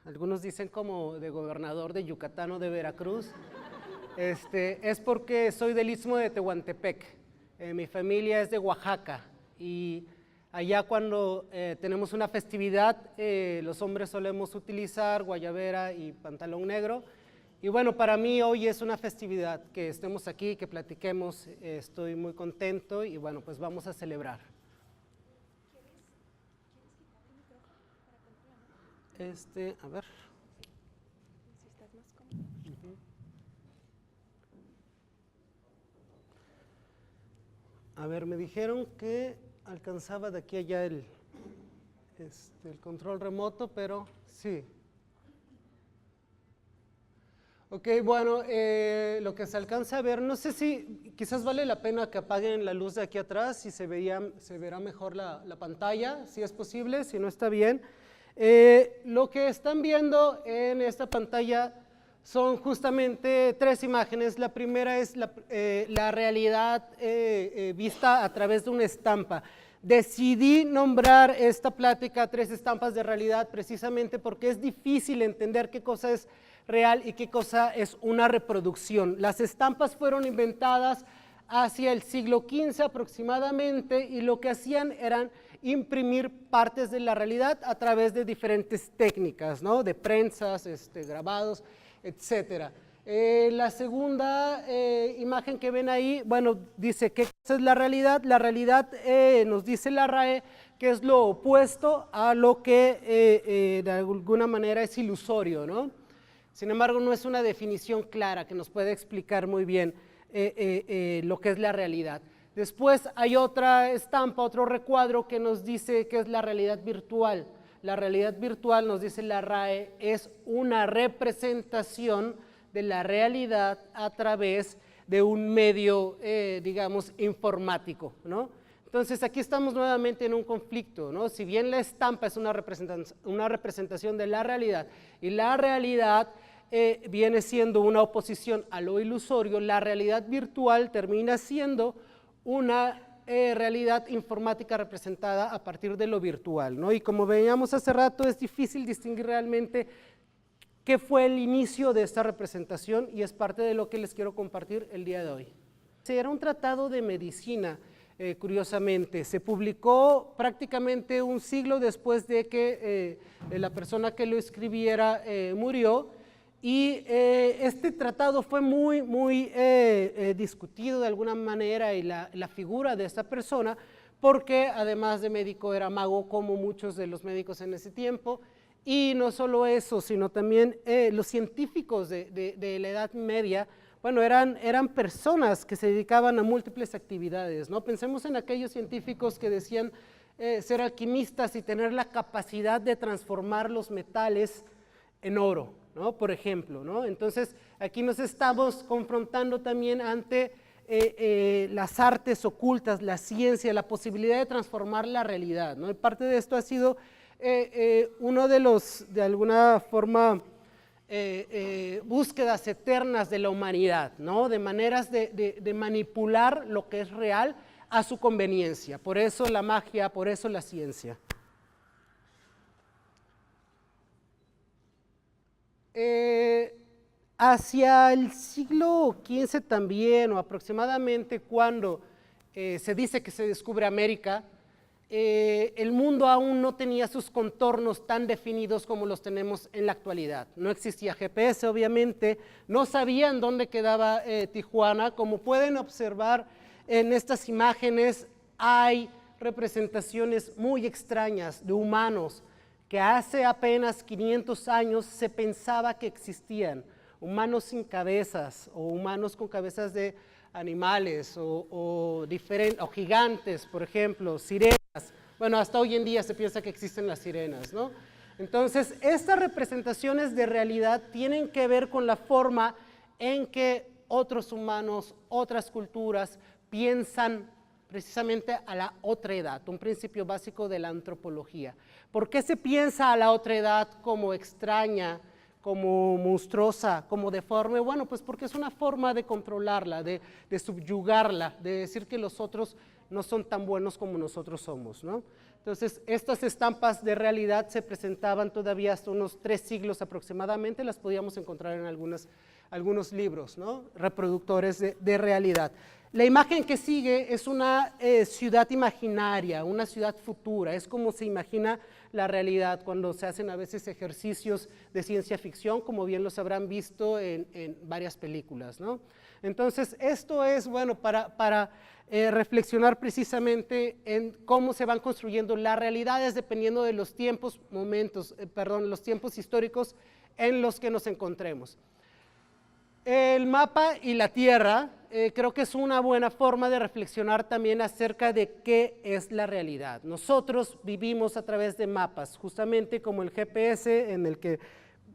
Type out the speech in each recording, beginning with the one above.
algunos dicen como de gobernador de Yucatán o de Veracruz, es porque soy del Istmo de Tehuantepec. Mi familia es de Oaxaca y allá cuando tenemos una festividad, los hombres solemos utilizar guayabera y pantalón negro. Y bueno, para mí hoy es una festividad que estemos aquí, que platiquemos, estoy muy contento y bueno, pues vamos a celebrar. A ver. Si estás más cómodo. A ver, me dijeron que alcanzaba de aquí a allá el control remoto, pero sí. Ok, bueno, lo que se alcanza a ver, no sé si quizás vale la pena que apaguen la luz de aquí atrás y se verá mejor la pantalla, si es posible, si no está bien. Lo que están viendo en esta pantalla son justamente tres imágenes. La primera es la realidad vista a través de una estampa. Decidí nombrar esta plática Tres estampas de realidad precisamente porque es difícil entender qué cosa es real y qué cosa es una reproducción. Las estampas fueron inventadas hacia el siglo XV aproximadamente y lo que hacían eran imprimir partes de la realidad a través de diferentes técnicas, ¿no? De prensas, grabados, etcétera. La segunda imagen que ven ahí, bueno, dice qué cosa es la realidad. La realidad nos dice la RAE que es lo opuesto a lo que de alguna manera es ilusorio, ¿no? Sin embargo, no es una definición clara que nos puede explicar muy bien lo que es la realidad. Después hay otra estampa, otro recuadro que nos dice que es la realidad virtual. La realidad virtual, nos dice la RAE, es una representación de la realidad a través de un medio, digamos, informático, ¿no? Entonces, aquí estamos nuevamente en un conflicto, ¿no? Si bien la estampa es una representación de la realidad y la realidad viene siendo una oposición a lo ilusorio, la realidad virtual termina siendo una realidad informática representada a partir de lo virtual, ¿no? Y como veíamos hace rato, es difícil distinguir realmente qué fue el inicio de esta representación y es parte de lo que les quiero compartir el día de hoy. Era un tratado de medicina, curiosamente, se publicó prácticamente un siglo después de que la persona que lo escribiera murió. Y este tratado fue muy discutido de alguna manera y la figura de esta persona, porque además de médico era mago como muchos de los médicos en ese tiempo, y no solo eso, sino también los científicos de la Edad Media, bueno, eran personas que se dedicaban a múltiples actividades, ¿no? Pensemos en aquellos científicos que decían ser alquimistas y tener la capacidad de transformar los metales en oro, ¿no? Por ejemplo, ¿no? Entonces, aquí nos estamos confrontando también ante las artes ocultas, la ciencia, la posibilidad de transformar la realidad, ¿no? Y parte de esto ha sido uno de los, de alguna forma, búsquedas eternas de la humanidad, ¿no? De maneras de manipular lo que es real a su conveniencia. Por eso la magia, por eso la ciencia. Hacia el siglo XV también, o aproximadamente cuando se dice que se descubre América, el mundo aún no tenía sus contornos tan definidos como los tenemos en la actualidad. No existía GPS, obviamente, no sabían dónde quedaba Tijuana. Como pueden observar en estas imágenes, hay representaciones muy extrañas de humanos que hace apenas 500 años se pensaba que existían, humanos sin cabezas o humanos con cabezas de animales o gigantes, por ejemplo, sirenas. Bueno, hasta hoy en día se piensa que existen las sirenas, ¿no? Entonces, estas representaciones de realidad tienen que ver con la forma en que otros humanos, otras culturas piensan precisamente a la otra edad, un principio básico de la antropología. ¿Por qué se piensa a la otra edad como extraña, como monstruosa, como deforme? Bueno, pues porque es una forma de controlarla, de subyugarla, de decir que los otros no son tan buenos como nosotros somos, ¿no? Entonces, estas estampas de realidad se presentaban todavía hasta unos 3 siglos aproximadamente, las podíamos encontrar en algunos libros, ¿no? Reproductores de realidad. La imagen que sigue es una ciudad imaginaria, una ciudad futura, es como se imagina la realidad cuando se hacen a veces ejercicios de ciencia ficción, como bien los habrán visto en varias películas, ¿no? Entonces, esto es, bueno, para reflexionar precisamente en cómo se van construyendo las realidades dependiendo de los tiempos, los tiempos históricos en los que nos encontremos. El mapa y la tierra creo que es una buena forma de reflexionar también acerca de qué es la realidad. Nosotros vivimos a través de mapas, justamente como el GPS en el que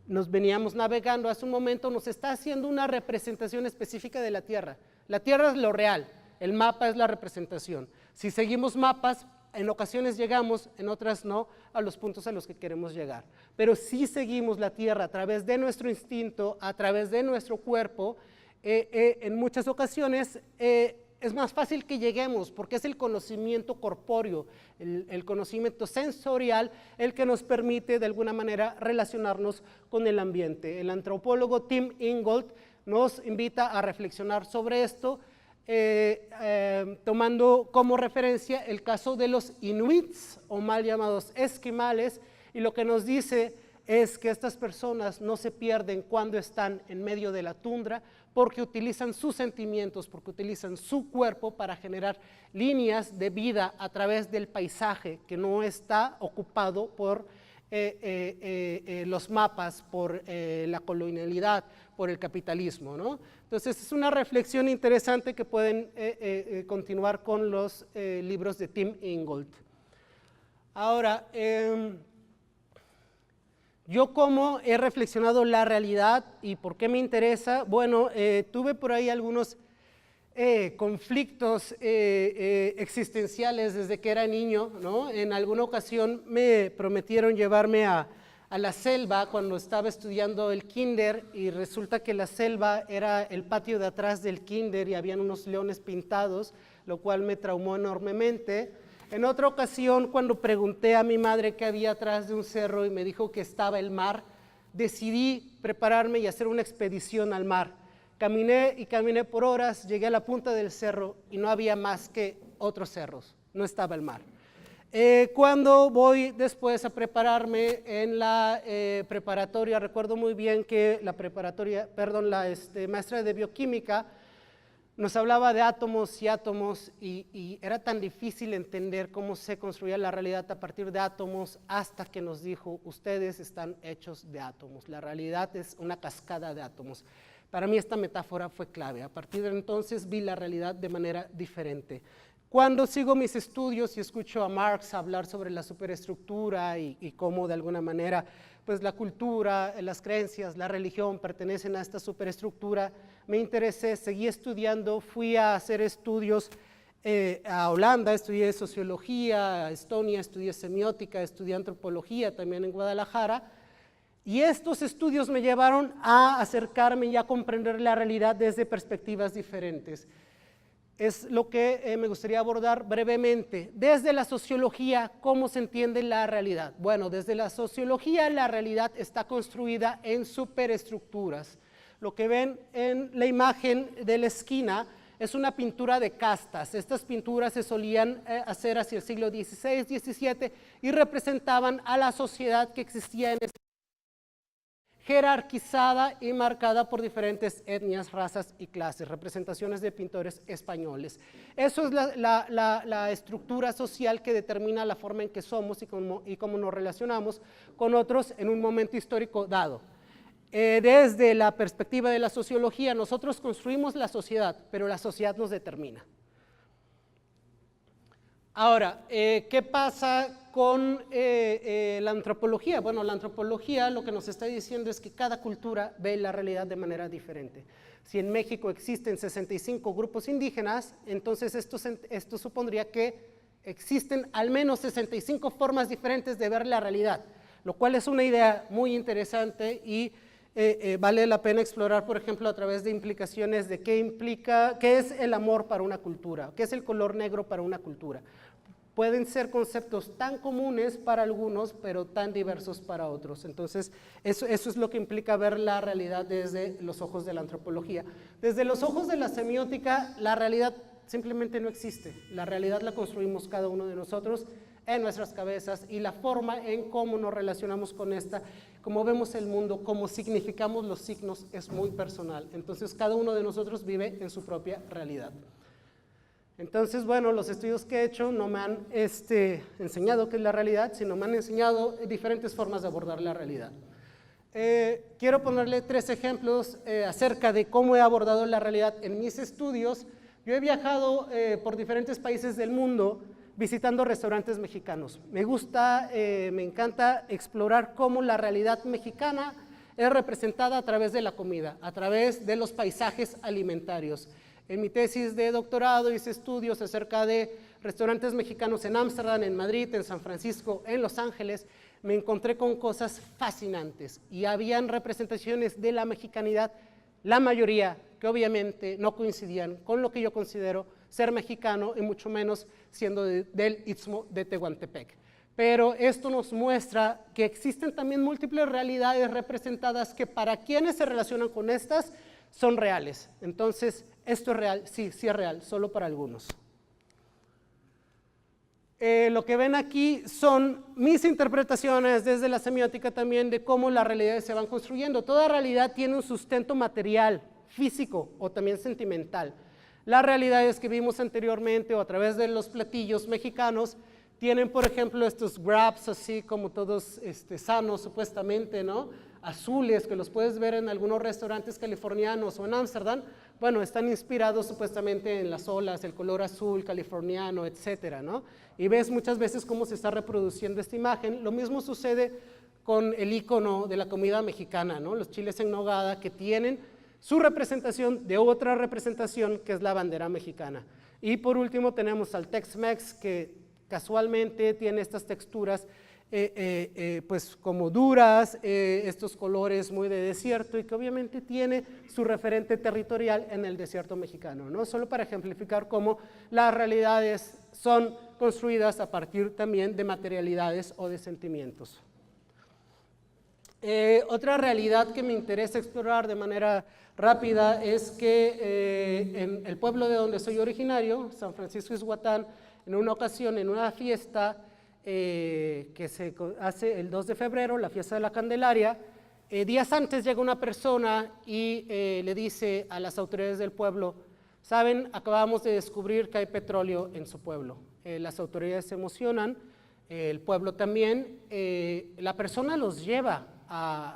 nos veníamos navegando hace un momento, nos está haciendo una representación específica de la tierra. La tierra es lo real, el mapa es la representación. Si seguimos mapas, en ocasiones llegamos, en otras no, a los puntos a los que queremos llegar. Pero si seguimos la tierra a través de nuestro instinto, a través de nuestro cuerpo, en muchas ocasiones es más fácil que lleguemos, porque es el conocimiento corpóreo, el conocimiento sensorial, el que nos permite de alguna manera relacionarnos con el ambiente. El antropólogo Tim Ingold nos invita a reflexionar sobre esto, tomando como referencia el caso de los inuits, o mal llamados esquimales, y lo que nos dice es que estas personas no se pierden cuando están en medio de la tundra, porque utilizan sus sentimientos, porque utilizan su cuerpo para generar líneas de vida a través del paisaje que no está ocupado por los mapas, por la colonialidad, por el capitalismo, ¿no? Entonces es una reflexión interesante que pueden continuar con los libros de Tim Ingold. Ahora, yo cómo he reflexionado la realidad y por qué me interesa, bueno, tuve por ahí algunos conflictos existenciales desde que era niño, ¿no? En alguna ocasión me prometieron llevarme a la selva cuando estaba estudiando el kinder y resulta que la selva era el patio de atrás del kinder y habían unos leones pintados, lo cual me traumó enormemente. En otra ocasión, cuando pregunté a mi madre qué había atrás de un cerro y me dijo que estaba el mar, decidí prepararme y hacer una expedición al mar. Caminé y caminé por horas, llegué a la punta del cerro y no había más que otros cerros, no estaba el mar. Cuando voy después a prepararme en la preparatoria, recuerdo muy bien que la maestra de bioquímica nos hablaba de átomos y era tan difícil entender cómo se construía la realidad a partir de átomos hasta que nos dijo, ustedes están hechos de átomos, la realidad es una cascada de átomos. Para mí esta metáfora fue clave, a partir de entonces vi la realidad de manera diferente. Cuando sigo mis estudios y escucho a Marx hablar sobre la superestructura y cómo de alguna manera pues la cultura, las creencias, la religión pertenecen a esta superestructura, me interesé, seguí estudiando, fui a hacer estudios a Holanda, estudié sociología, a Estonia, estudié semiótica, estudié antropología también en Guadalajara, y estos estudios me llevaron a acercarme y a comprender la realidad desde perspectivas diferentes. Es lo que me gustaría abordar brevemente. Desde la sociología, ¿cómo se entiende la realidad? Bueno, desde la sociología la realidad está construida en superestructuras. Lo que ven en la imagen de la esquina es una pintura de castas. Estas pinturas se solían hacer hacia el siglo XVI, XVII y representaban a la sociedad que existía en ese jerarquizada y marcada por diferentes etnias, razas y clases, representaciones de pintores españoles. Eso es la estructura social que determina la forma en que somos y cómo nos relacionamos con otros en un momento histórico dado. Desde la perspectiva de la sociología, nosotros construimos la sociedad, pero la sociedad nos determina. Ahora, ¿qué pasa con la antropología? Bueno, la antropología lo que nos está diciendo es que cada cultura ve la realidad de manera diferente. Si en México existen 65 grupos indígenas, entonces esto supondría que existen al menos 65 formas diferentes de ver la realidad, lo cual es una idea muy interesante y vale la pena explorar, por ejemplo, a través de implicaciones de qué es el amor para una cultura, qué es el color negro para una cultura. Pueden ser conceptos tan comunes para algunos, pero tan diversos para otros. Entonces, eso es lo que implica ver la realidad desde los ojos de la antropología. Desde los ojos de la semiótica, la realidad simplemente no existe. La realidad la construimos cada uno de nosotros en nuestras cabezas, y la forma en cómo nos relacionamos con esta, cómo vemos el mundo, cómo significamos los signos, es muy personal. Entonces, cada uno de nosotros vive en su propia realidad. Entonces, bueno, los estudios que he hecho no me han enseñado qué es la realidad, sino me han enseñado diferentes formas de abordar la realidad. Quiero ponerle 3 ejemplos acerca de cómo he abordado la realidad en mis estudios. Yo he viajado por diferentes países del mundo visitando restaurantes mexicanos. Me encanta explorar cómo la realidad mexicana es representada a través de la comida, a través de los paisajes alimentarios. En mi tesis de doctorado hice estudios acerca de restaurantes mexicanos en Ámsterdam, en Madrid, en San Francisco, en Los Ángeles. Me encontré con cosas fascinantes y habían representaciones de la mexicanidad, la mayoría que obviamente no coincidían con lo que yo considero ser mexicano, y mucho menos siendo del Istmo de Tehuantepec. Pero esto nos muestra que existen también múltiples realidades representadas que para quienes se relacionan con estas son reales. Entonces, ¿esto es real? Sí, sí es real, solo para algunos. Lo que ven aquí son mis interpretaciones desde la semiótica también de cómo las realidades se van construyendo. Toda realidad tiene un sustento material, físico o también sentimental. Las realidades que vimos anteriormente o a través de los platillos mexicanos tienen, por ejemplo, estos wraps así como todos sanos supuestamente, ¿no? Azules, que los puedes ver en algunos restaurantes californianos o en Ámsterdam. Bueno, están inspirados supuestamente en las olas, el color azul californiano, etcétera, ¿no? Y ves muchas veces cómo se está reproduciendo esta imagen. Lo mismo sucede con el icono de la comida mexicana, ¿no? Los chiles en nogada, que tienen su representación de otra representación que es la bandera mexicana. Y por último tenemos al Tex-Mex, que casualmente tiene estas texturas pues como duras, estos colores muy de desierto, y que obviamente tiene su referente territorial en el desierto mexicano, ¿no? Solo para ejemplificar cómo las realidades son construidas a partir también de materialidades o de sentimientos. Otra realidad que me interesa explorar de manera rápida es que en el pueblo de donde soy originario, San Francisco Ixhuatán, en una ocasión, en una fiesta que se hace el 2 de febrero, la fiesta de la Candelaria, días antes llega una persona y le dice a las autoridades del pueblo: saben, acabamos de descubrir que hay petróleo en su pueblo. Las autoridades se emocionan, el pueblo también. La persona los lleva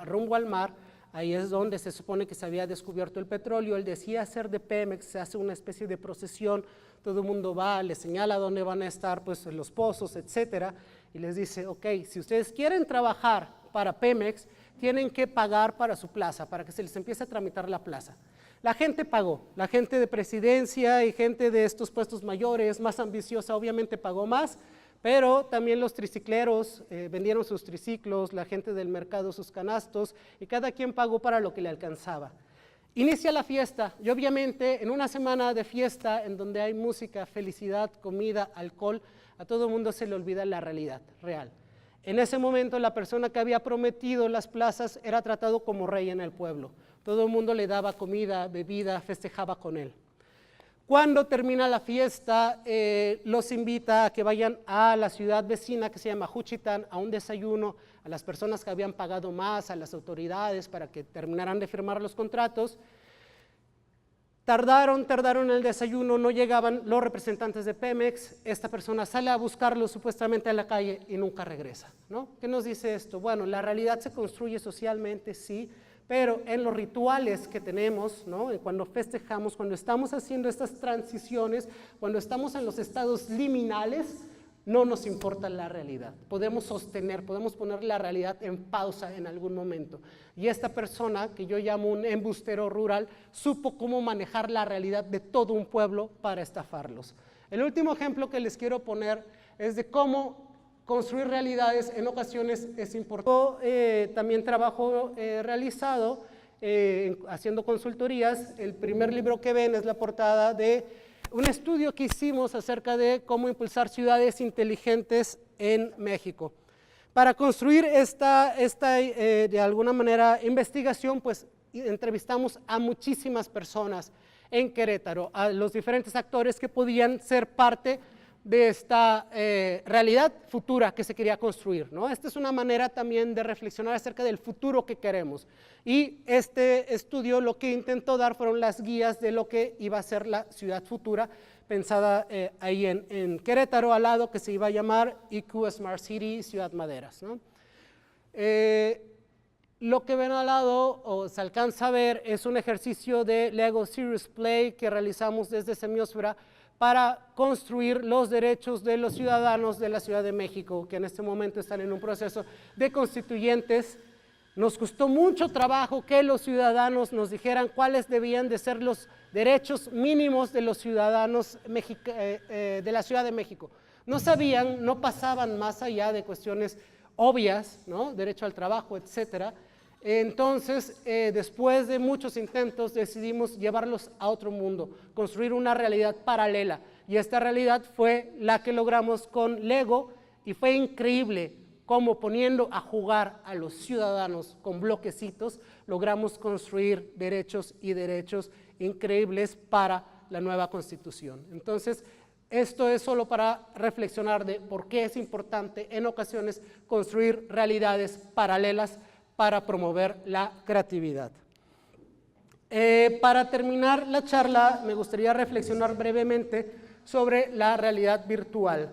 rumbo al mar. Ahí es donde se supone que se había descubierto el petróleo. Él decía ser de Pemex, se hace una especie de procesión, todo el mundo va, les señala dónde van a estar pues, los pozos, etcétera, y les dice: ok, si ustedes quieren trabajar para Pemex, tienen que pagar para su plaza, para que se les empiece a tramitar la plaza. La gente pagó, la gente de presidencia y gente de estos puestos mayores, más ambiciosa, obviamente pagó más, pero también los tricicleros vendieron sus triciclos, la gente del mercado sus canastos, y cada quien pagó para lo que le alcanzaba. Inicia la fiesta, y obviamente en una semana de fiesta en donde hay música, felicidad, comida, alcohol, a todo el mundo se le olvida la realidad real. En ese momento la persona que había prometido las plazas era tratado como rey en el pueblo. Todo el mundo le daba comida, bebida, festejaba con él. Cuando termina la fiesta, los invita a que vayan a la ciudad vecina que se llama Juchitán a un desayuno, a las personas que habían pagado más, a las autoridades para que terminaran de firmar los contratos. Tardaron en el desayuno, no llegaban los representantes de Pemex. Esta persona sale a buscarlos supuestamente a la calle y nunca regresa, ¿no? ¿Qué nos dice esto? Bueno, la realidad se construye socialmente, sí, pero en los rituales que tenemos, ¿no? Cuando festejamos, cuando estamos haciendo estas transiciones, cuando estamos en los estados liminales, no nos importa la realidad. Podemos sostener, podemos poner la realidad en pausa en algún momento. Y esta persona, que yo llamo un embustero rural, supo cómo manejar la realidad de todo un pueblo para estafarlos. El último ejemplo que les quiero poner es de cómo construir realidades en ocasiones es importante. También trabajo realizado haciendo consultorías. El primer libro que ven es la portada de un estudio que hicimos acerca de cómo impulsar ciudades inteligentes en México. Para construir esta de alguna manera, investigación, pues entrevistamos a muchísimas personas en Querétaro, a los diferentes actores que podían ser parte de esta realidad futura que se quería construir, ¿no? Esta es una manera también de reflexionar acerca del futuro que queremos. Y este estudio lo que intentó dar fueron las guías de lo que iba a ser la ciudad futura, pensada ahí en Querétaro, al lado, que se iba a llamar IQ Smart City Ciudad Maderas, ¿no? Lo que ven al lado, o se alcanza a ver, es un ejercicio de Lego Serious Play que realizamos desde Semiósfera para construir los derechos de los ciudadanos de la Ciudad de México, que en este momento están en un proceso de constituyentes. Nos costó mucho trabajo que los ciudadanos nos dijeran cuáles debían de ser los derechos mínimos de los ciudadanos de la Ciudad de México. No sabían, no pasaban más allá de cuestiones obvias, ¿no? Derecho al trabajo, etcétera. Entonces, después de muchos intentos, decidimos llevarlos a otro mundo, construir una realidad paralela. Y esta realidad fue la que logramos con Lego, y fue increíble cómo, poniendo a jugar a los ciudadanos con bloquecitos, logramos construir derechos y derechos increíbles para la nueva Constitución. Entonces, esto es solo para reflexionar de por qué es importante en ocasiones construir realidades paralelas para promover la creatividad. Para terminar la charla, me gustaría reflexionar brevemente sobre la realidad virtual.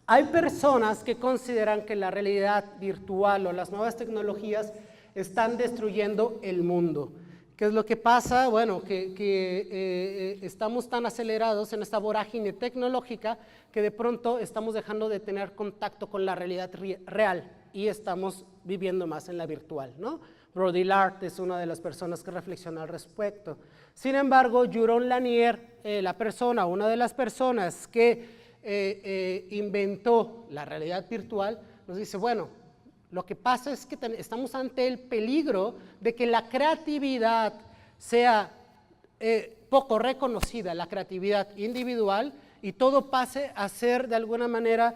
Hay personas que consideran que la realidad virtual o las nuevas tecnologías están destruyendo el mundo. ¿Qué es lo que pasa? Bueno, que estamos tan acelerados en esta vorágine tecnológica que de pronto estamos dejando de tener contacto con la realidad real y estamos viviendo más en la virtual, ¿no? Brody Lart es una de las personas que reflexiona al respecto. Sin embargo, Jaron Lanier, una de las personas que inventó la realidad virtual, nos dice, bueno, lo que pasa es que estamos ante el peligro de que la creatividad sea poco reconocida, la creatividad individual, y todo pase a ser de alguna manera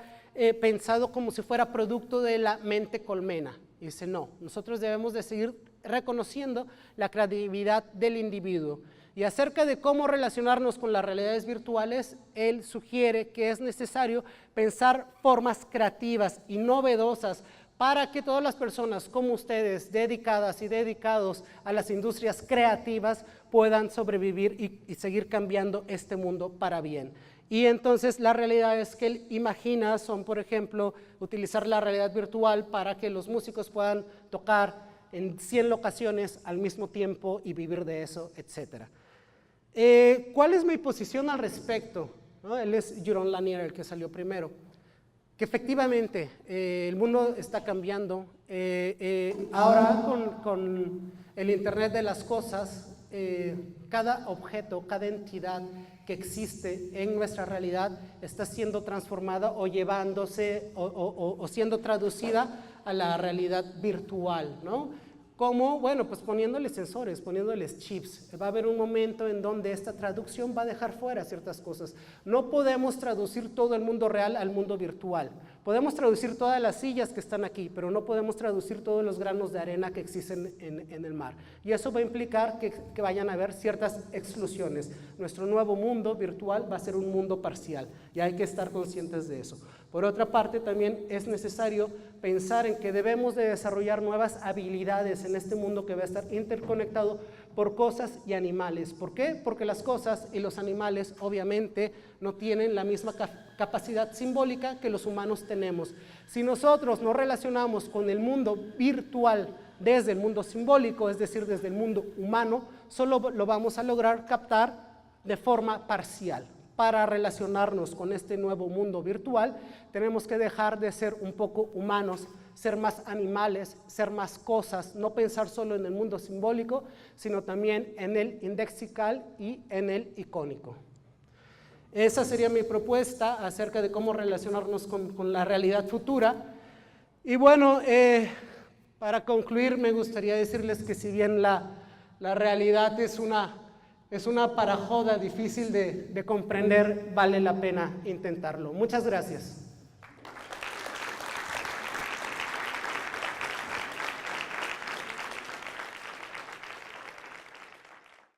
pensado como si fuera producto de la mente colmena. Y dice, no, nosotros debemos de seguir reconociendo la creatividad del individuo. Y acerca de cómo relacionarnos con las realidades virtuales, él sugiere que es necesario pensar formas creativas y novedosas para que todas las personas como ustedes, dedicadas y dedicados a las industrias creativas, puedan sobrevivir y seguir cambiando este mundo para bien. Y entonces las realidades que él imagina son, por ejemplo, utilizar la realidad virtual para que los músicos puedan tocar en 100 locaciones al mismo tiempo y vivir de eso, etc. ¿Cuál es mi posición al respecto? ¿No? Él es Jaron Lanier, el que salió primero. Que efectivamente el mundo está cambiando. Ahora con el Internet de las cosas, cada objeto, cada entidad que existe en nuestra realidad está siendo transformada o llevándose o siendo traducida a la realidad virtual, ¿no? ¿Cómo? Bueno, pues poniéndoles sensores, poniéndoles chips. Va a haber un momento en donde esta traducción va a dejar fuera ciertas cosas. No podemos traducir todo el mundo real al mundo virtual. Podemos traducir todas las sillas que están aquí, pero no podemos traducir todos los granos de arena que existen en el mar. Y eso va a implicar que vayan a haber ciertas exclusiones. Nuestro nuevo mundo virtual va a ser un mundo parcial y hay que estar conscientes de eso. Por otra parte, también es necesario pensar en que debemos de desarrollar nuevas habilidades en este mundo que va a estar interconectado por cosas y animales. ¿Por qué? Porque las cosas y los animales obviamente no tienen la misma capacidad simbólica que los humanos tenemos. Si nosotros nos relacionamos con el mundo virtual desde el mundo simbólico, es decir, desde el mundo humano, solo lo vamos a lograr captar de forma parcial. Para relacionarnos con este nuevo mundo virtual, tenemos que dejar de ser un poco humanos, ser más animales, ser más cosas, no pensar solo en el mundo simbólico, sino también en el indexical y en el icónico. Esa sería mi propuesta acerca de cómo relacionarnos con la realidad futura. Y bueno, Para concluir, me gustaría decirles que si bien la realidad es una parajoda difícil de comprender, vale la pena intentarlo. Muchas gracias.